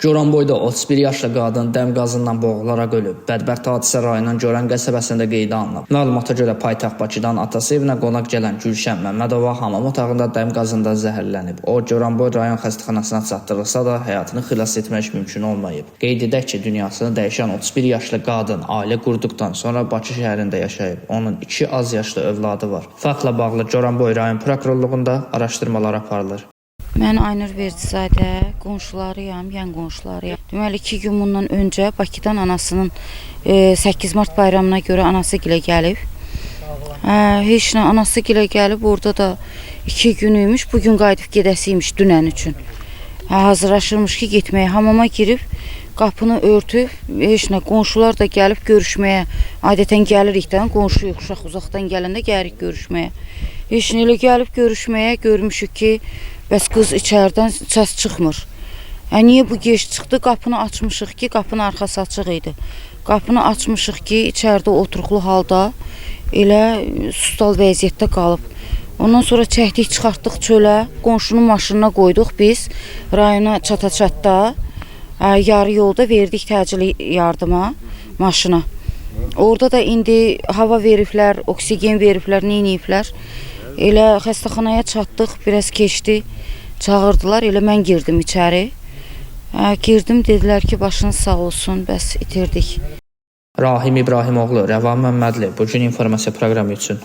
Goranboyda 31 yaşlı qadın dəm qazından boğularaq ölüb. Bədbəxt hadisə rayonun Goran qəsəbəsində qeydə alınıb. Məlumata görə paytaxt Bakıdan atası evinə qonaq gələn Gülşən Məmmədova hamam otağında dəm qazından zəhərlənib. O, Goranboy rayon xəstəxanasına çatdırılsa da həyatını xilas etmək mümkün olmayıb. Qeyd edək ki, dünyasını dəyişən 31 yaşlı qadın ailə qurduqdan sonra Bakı şəhərində yaşayıb. Onun 2 az yaşlı övladı var. Faktla bağlı Goranboy rayon prokurorluğunda araşdırmalar aparılır. Mən Aynur Verdizadə, qonşularıyam, yan qonşularıyam. Deməli 2 gün bundan öncə Bakıdan anasının 8 mart bayramına görə anası gilə gəlib. Heç nə anası gilə gəlib, orada da 2 gün imiş, bugün qayıdıb gedəsiymiş dünən üçün. Hazırlaşırmış ki, getməyə hamama girib, qapını örtüb, heç nə qonşular da gəlib görüşməyə. Adətən gəlirikdən, qonşuyuq, uşaq uzaqdan gələndə gəlirik görüşməyə. Heç nə elə gəlib görüşməyə, görmüşük ki, bəs qız içərdən səs çıxmır. Niyə bu gec çıxdı? Qapını açmışıq ki, qapının arxası açıq idi. Qapını açmışıq ki, içərdə oturuqlu halda elə sustal vəziyyətdə qalıb. Ondan sonra çəkdik, çıxartdıq çölə, qonşunun maşınına qoyduq biz. Rayona çata-çatda, yarı yolda verdik təcili yardıma maşına. Orada da indi hava veriblər, oksigen veriblər, neyniyiblər. Elə xəstəxanaya çatdıq, biraz keçdi, çağırdılar, elə mən girdim içəri. Girdim, dedilər ki, başınız sağ olsun, bəs itirdik. Rahim İbrahimoğlu, Rəvan Məmmədli, bugün informasiya proqramı üçün.